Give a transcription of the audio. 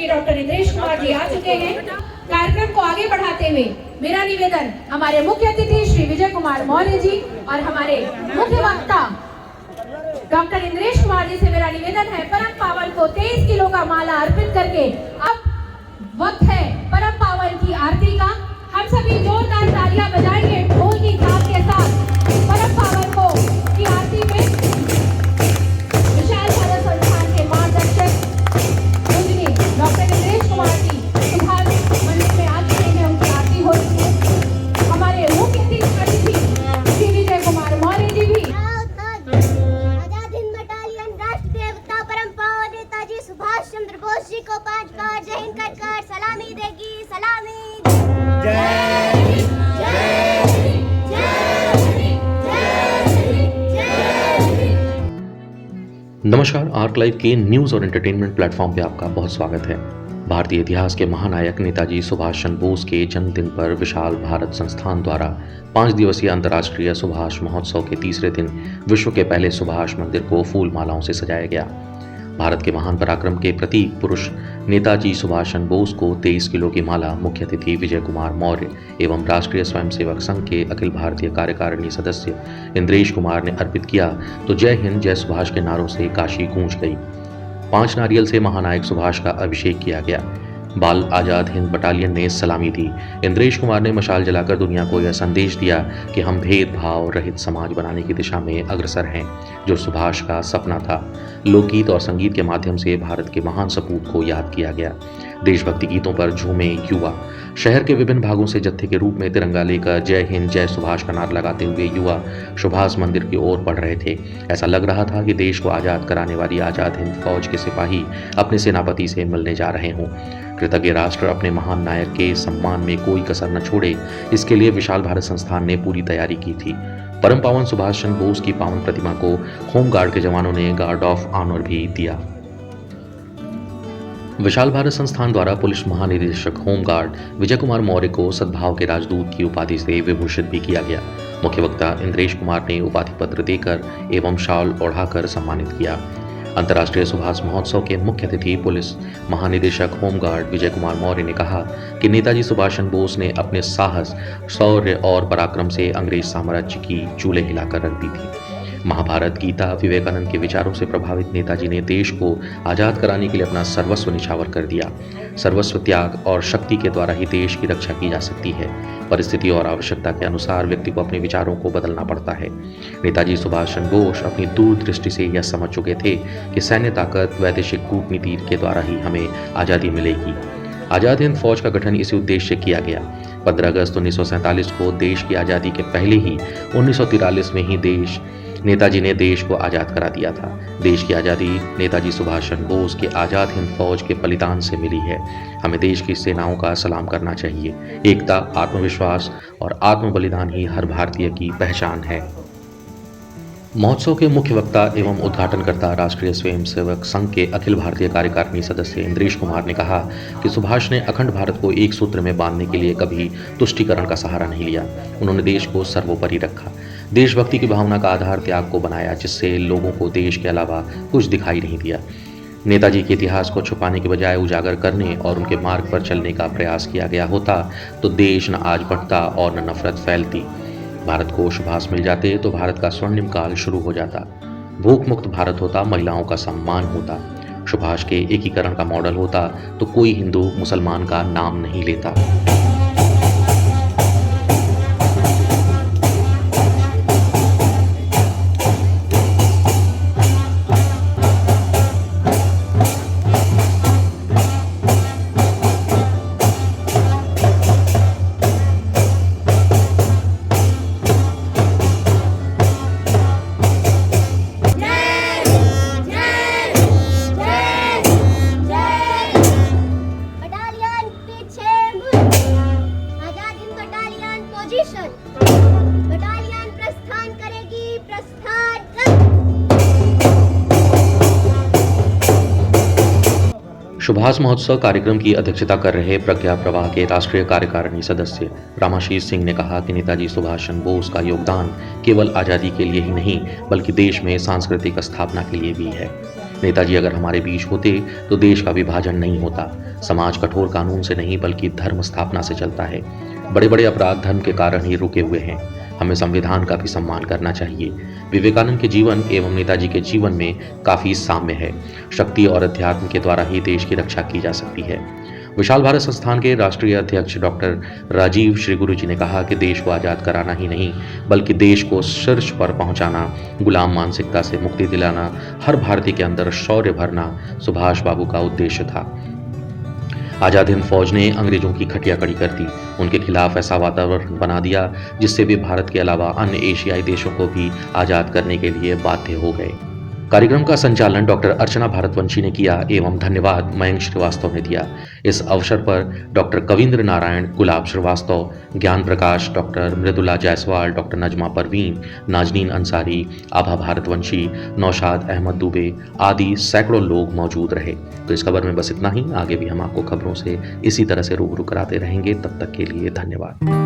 स्वर्गीय डॉक्टर इंद्रेश कुमार जी आ चुके हैं। कार्यक्रम को आगे बढ़ाते हुए मेरा निवेदन हमारे मुख्य अतिथि श्री विजय कुमार मौर्य जी और हमारे मुख्य वक्ता डॉक्टर इंद्रेश कुमार जी से मेरा निवेदन है, परम पावन को 23 किलो का माला अर्पित करके अब वक्त है परम पावन की आरती का। हम सभी जोरदार तालियां बजाएंगे ढोल की थाप के साथ परम पावन को की आरती में। विशाल भारत संस्थान के मार्गदर्शक पूजनीय डॉक्टर इंद्रेश कुमार जी सुभाष मंदिर में आ चुके हैं, उनकी आरती हो रही है। हमारे मुख्य अतिथि श्री विजय कुमार मौर्य जी भी। आजाद हिंद बटालियन राष्ट्र देवता परम पावन नेताजी सुभाष चंद्र बोस जी को 5 बार जय हिंद कर सलामी देगी। सलामी नमस्कार, आर्क लाइव के न्यूज और एंटरटेनमेंट प्लेटफॉर्म पे आपका बहुत स्वागत है। भारतीय इतिहास के महानायक नेताजी सुभाष चंद्र बोस के जन्मदिन पर विशाल भारत संस्थान द्वारा 5 दिवसीय अंतर्राष्ट्रीय सुभाष महोत्सव के तीसरे दिन विश्व के पहले सुभाष मंदिर को फूल मालाओं से सजाया गया। भारत के महान पराक्रम के प्रतीक पुरुष नेताजी सुभाष चंद्र बोस को 23 किलो की माला मुख्य अतिथि विजय कुमार मौर्य एवं राष्ट्रीय स्वयंसेवक संघ के अखिल भारतीय कार्यकारिणी सदस्य इंद्रेश कुमार ने अर्पित किया तो जय हिंद जय सुभाष के नारों से काशी गूंज गई। 5 नारियल से महानायक सुभाष का अभिषेक किया गया। बाल आजाद हिंद बटालियन ने सलामी दी। इंद्रेश कुमार ने मशाल जलाकर दुनिया को यह संदेश दिया कि हम भेदभाव रहित समाज बनाने की दिशा में अग्रसर हैं, जो सुभाष का सपना था। लोकगीत और संगीत के माध्यम से भारत के महान सपूत को याद किया गया। देशभक्ति गीतों पर झूमे युवा। शहर के विभिन्न भागों से जत्थे के रूप में तिरंगा लेकर जय हिंद जय सुभाष का नारा लगाते हुए युवा सुभाष मंदिर की ओर बढ़ रहे थे। ऐसा लग रहा था कि देश को आजाद कराने वाली आजाद हिंद फौज के सिपाही अपने सेनापति से मिलने जा रहे हों। कृतज्ञ राष्ट्र अपने महान नायक के सम्मान में कोई कसर न छोड़े, इसके लिए विशाल भारत संस्थान ने पूरी तैयारी की थी। परम पावन सुभाष चंद्र बोस की पावन प्रतिमा को होमगार्ड के जवानों ने गार्ड ऑफ ऑनर भी दिया। विशाल भारत संस्थान द्वारा पुलिस महानिदेशक होमगार्ड विजय कुमार मौर्य को सद्भाव के राजदूत की उपाधि से विभूषित भी किया गया। मुख्य वक्ता इंद्रेश कुमार ने उपाधि पत्र देकर एवं शाल ओढ़ाकर सम्मानित किया। अंतर्राष्ट्रीय सुभाष महोत्सव के मुख्य अतिथि पुलिस महानिदेशक होमगार्ड विजय कुमार मौर्य ने कहा कि नेताजी सुभाष चंद्र बोस ने अपने साहस, शौर्य और पराक्रम से अंग्रेज साम्राज्य की चूल्हे हिलाकर रख दी थी। महाभारत, गीता, विवेकानंद के विचारों से प्रभावित नेताजी ने देश को आजाद कराने के लिए अपना सर्वस्व निछावर कर दिया। सर्वस्व त्याग और शक्ति के द्वारा ही देश की रक्षा की जा सकती है। परिस्थिति और आवश्यकता के अनुसार व्यक्ति को अपने विचारों को बदलना पड़ता है। नेताजी सुभाष चंद्र बोस अपनी दूरदृष्टि से यह समझ चुके थे कि सैन्य ताकत, वैदेशिक कूटनीति के द्वारा ही हमें आज़ादी मिलेगी। आज़ाद हिंद फौज का गठन इसी उद्देश्य से किया गया। 15 अगस्त 1947 को देश की आज़ादी के पहले ही 1943 में ही नेताजी ने देश को आज़ाद करा दिया था। देश की आज़ादी नेताजी सुभाष चंद्र बोस के आज़ाद हिंद फौज के बलिदान से मिली है। हमें देश की सेनाओं का सलाम करना चाहिए। एकता, आत्मविश्वास और आत्म बलिदान ही हर भारतीय की पहचान है। महोत्सव के मुख्य वक्ता एवं उद्घाटनकर्ता राष्ट्रीय स्वयंसेवक संघ के अखिल भारतीय कार्यकारिणी सदस्य इंद्रेश कुमार ने कहा कि सुभाष ने अखंड भारत को एक सूत्र में बांधने के लिए कभी तुष्टीकरण का सहारा नहीं लिया। उन्होंने देश को सर्वोपरि रखा। देशभक्ति की भावना का आधार त्याग को बनाया, जिससे लोगों को देश के अलावा कुछ दिखाई नहीं दिया। नेताजी के इतिहास को छुपाने के बजाय उजागर करने और उनके मार्ग पर चलने का प्रयास किया गया होता तो देश न आज बढ़ता और न नफरत फैलती। भारत को सुभाष मिल जाते तो भारत का स्वर्णिम काल शुरू हो जाता। भूख मुक्त भारत होता, महिलाओं का सम्मान होता। सुभाष के एकीकरण का मॉडल होता तो कोई हिंदू मुसलमान का नाम नहीं लेता। बटालियन प्रस्थान करेगी। प्रस्थान। सुभाष महोत्सव कार्यक्रम की अध्यक्षता कर रहे प्रज्ञा प्रवाह के राष्ट्रीय कार्यकारिणी सदस्य रामाशीष सिंह ने कहा कि नेताजी सुभाष चंद्र बोस का योगदान केवल आज़ादी के लिए ही नहीं बल्कि देश में सांस्कृतिक स्थापना के लिए भी है। नेताजी अगर हमारे बीच होते तो देश का विभाजन नहीं होता। समाज कठोर कानून से नहीं बल्कि धर्म स्थापना से चलता है। बड़े बड़े अपराध धर्म के कारण ही रुके हुए हैं। हमें संविधान का भी सम्मान करना चाहिए। विवेकानंद के जीवन एवं नेताजी के जीवन में काफ़ी साम्य है। शक्ति और अध्यात्म के द्वारा ही देश की रक्षा की जा सकती है। विशाल भारत संस्थान के राष्ट्रीय अध्यक्ष डॉक्टर राजीव श्री गुरु जी ने कहा कि देश को आज़ाद कराना ही नहीं बल्कि देश को शीर्ष पर पहुंचाना, गुलाम मानसिकता से मुक्ति दिलाना, हर भारतीय के अंदर शौर्य भरना सुभाष बाबू का उद्देश्य था। आज़ाद हिंद फौज ने अंग्रेजों की खटिया कड़ी कर दी। उनके खिलाफ ऐसा वातावरण बना दिया जिससे वे भारत के अलावा अन्य एशियाई देशों को भी आज़ाद करने के लिए बाध्य हो गए। कार्यक्रम का संचालन डॉक्टर अर्चना भारतवंशी ने किया एवं धन्यवाद मयंक श्रीवास्तव ने दिया। इस अवसर पर डॉक्टर कविंद्र नारायण, गुलाब श्रीवास्तव, ज्ञान प्रकाश, डॉक्टर मृदुला जायसवाल, डॉक्टर नजमा परवीन, नाजनीन अंसारी, आभा भारतवंशी, नौशाद अहमद दुबे आदि सैकड़ों लोग मौजूद रहे। तो इस खबर में बस इतना ही। आगे भी हम आपको खबरों से इसी तरह से रूबरू कराते रहेंगे। तब तक के लिए धन्यवाद।